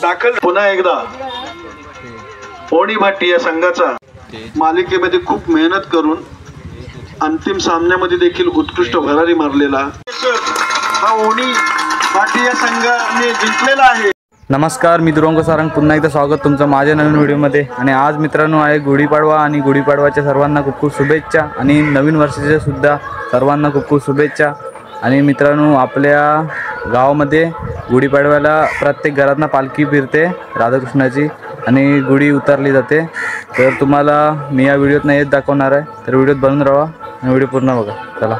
दाखल पुन्हा एकदा ओणी भाटी या संघाचा मालिकेमध्ये खूप मेहनत करून अंतिम सामन्यामध्ये देखील उत्कृष्ट भरारी मारलेला हा ओणी भाटी या संघाने जिंकलेला आहे। नमस्कार, मी दुरंग सारंग, पुन्हा एकदा स्वागत तुमचं माझ्या नवीन व्हिडिओमध्ये। आणि आज मित्रांनो आहे गुढीपाडवा आणि गुढीपाडवाच्या सर्वांना खूप खूप शुभेच्छा आणि नवीन वर्षाच्या सुद्धा सर्वांना खूप खूप शुभेच्छा। आणि मित्रांनो, आपल्या गावामध्ये गुढीपाडव्याला प्रत्येक घरातून पालखी फिरते राधाकृष्णाची आणि गुढी उतरली जाते। तर तुम्हाला मी या व्हिडिओत नाही दाखवणार आहे, तर व्हिडिओत बनून राहा आणि व्हिडिओ पूर्ण बघा। चला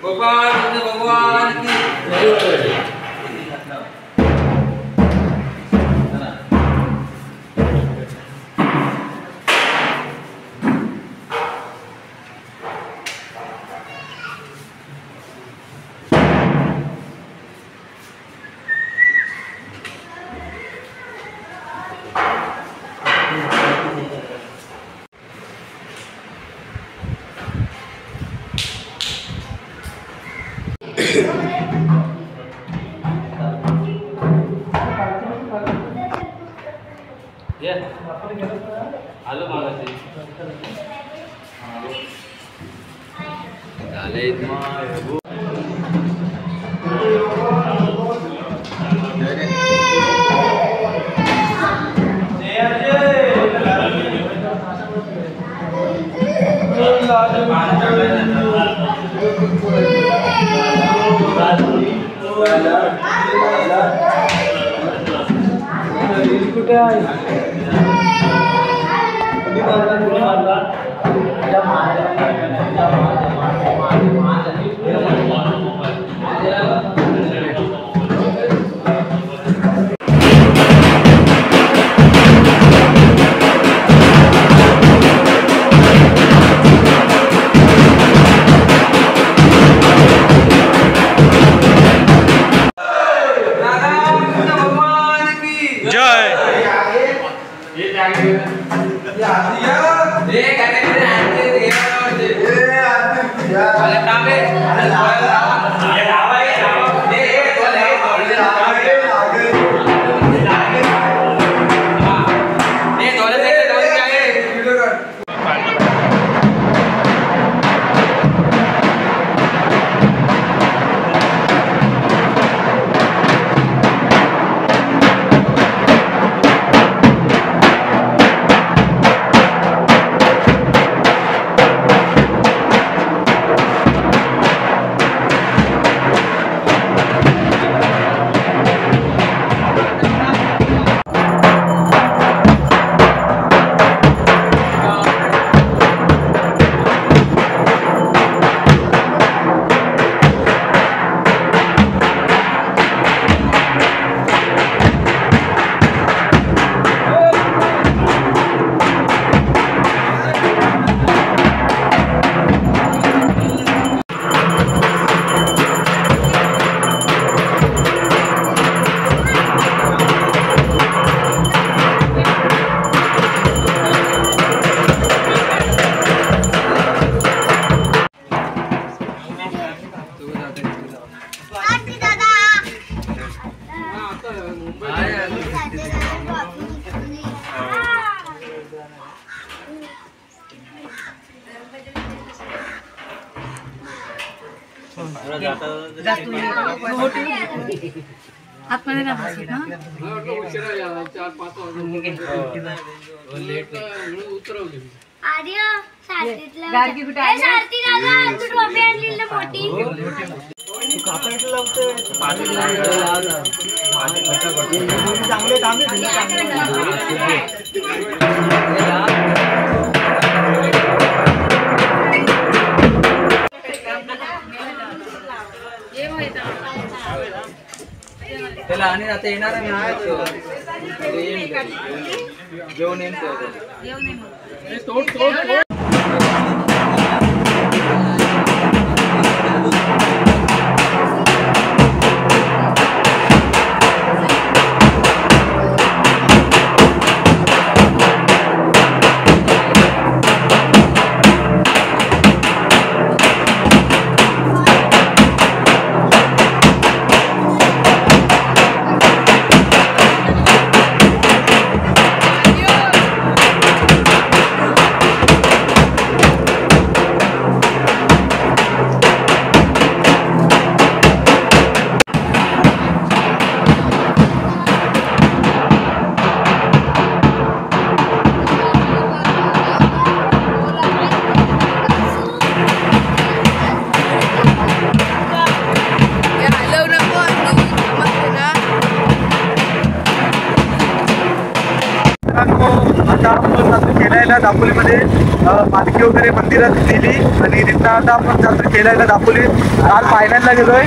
भगवान की आलो मागाशी झाले कुठे आहे आतमध्ये ना बसत ना गाडगी कुठे त्याला आणि आता येणार जेवण येईल आता आपण खेळायला दापोलीमध्ये पालखी वगैरे मंदिरात दिली आणि तिथं आता आपण जातो खेळायला दापोली. आज फायनलला गेलोय,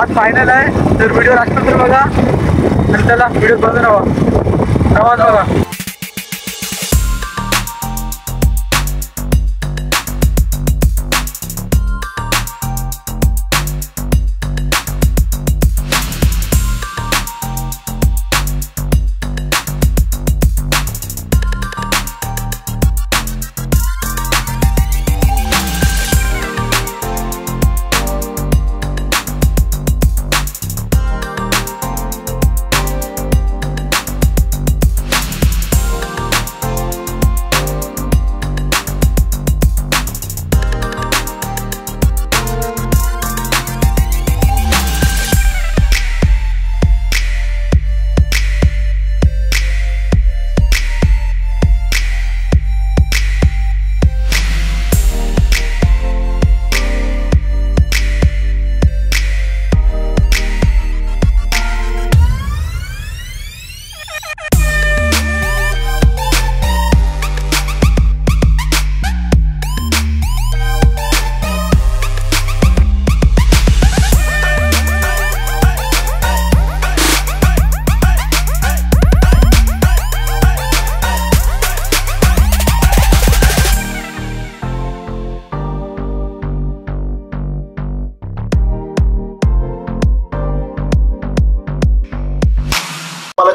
आज फायनल आहे. तर व्हिडिओ राष्ट्रपती बघा आणि त्याला व्हिडिओ बघा राहा प्रवास बघा.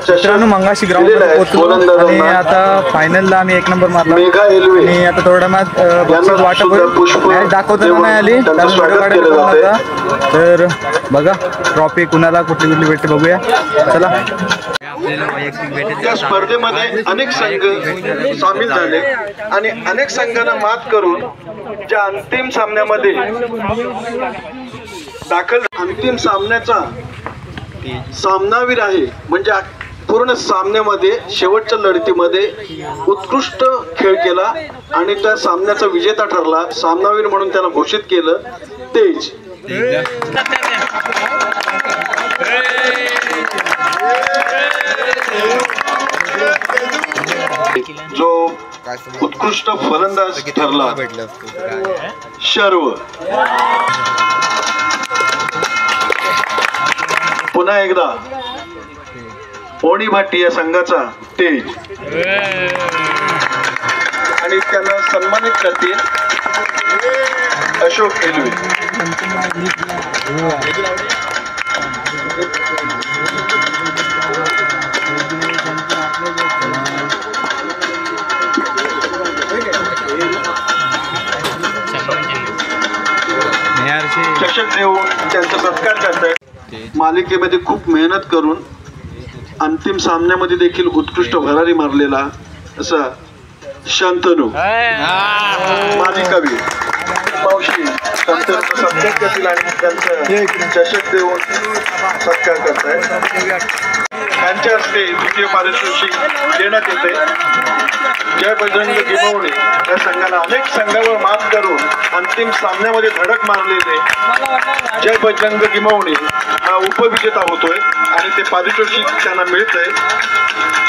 मित्रांनो मंगाशी ग्राउंड पोहोचलो आणि आता फायनलला आम्ही 1 नंबर मारला आणि आता थोडा मॅच वाटप दाखवताना नाही आली कारण तर बघा ट्रॉफी कुणाला कुठली कुठली भेटते बघूया. चला या स्पर्धेमध्ये अनेक संघ सामील झाले आणि अनेक संघांना मात करून ज्या अंतिम सामन्यामध्ये दाखल अंतिम सामन्याचा सामनावीर आहे म्हणजे पूर्ण सामन्यामध्ये शेवटच्या लढतीमध्ये उत्कृष्ट खेळ केला आणि त्या सामन्याचा विजेता ठरला. सामनावीर म्हणून त्याला घोषित केलं तेज. जो उत्कृष्ट फलंदाज ठरला शर्व. पुन्हा एकदा ओणी भाटी या संघाचा तेज आणि त्यांना सन्मानित करतील अशोक एलवे. चषक देऊन त्यांचा सत्कार करतायत. मालिकेमध्ये खूप मेहनत करून अंतिम सामन्यामध्ये देखील उत्कृष्ट भरारी मारलेला असा शांतनू मालिकावीर. मावशी संतांचं सत्कार करतील आणि त्यांचं चषक देऊन सत्कार करतायत. त्यांच्या हस्ते द्वितीय पारितोषिक देण्यात येते. जय बजरंग गिमवणे या संघाला अनेक संघावर मात करून अंतिम सामन्यामध्ये धडक मारलेले जय बजरंग गिमवणे हा उपविजेता होतोय आणि ते पारितोषिक त्यांना मिळतंय.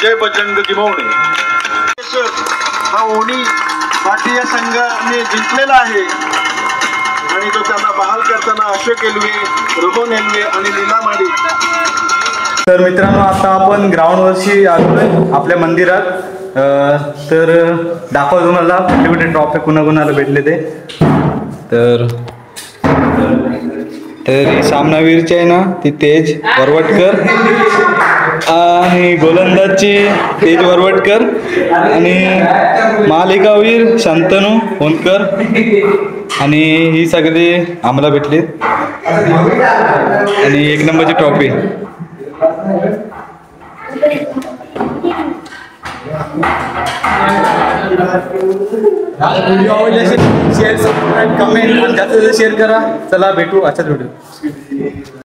जय बजरंग गिमवणे हा ओणी भाटी या संघाने जिंकलेला आहे आणि तो त्यांना बहाल करताना अशोक एलवे, रोहन एलवे आणि लीला माडी. तर मित्रांनो, आता आपण ग्राउंडवरशी आलोय आपल्या मंदिरात. तर दाखवा तुम्हाला कुठले कुठले ट्रॉफी कुणाकुणाला भेटले ते. तर ही सामनावीरची आहे ना ती तेज वरवटकर आणि गोलंदाजची तेज वरवटकर आणि मालिकावीर शंतनू होनकर आणि ही सगळी आम्हाला भेटलीत आणि 1 नंबरची ट्रॉफी. व्हिडिओ आवडले असेल शेअर, सबस्क्राईब, कमेंट आणि जास्त शेअर करा. चला भेटू आजच्याच व्हिडिओ.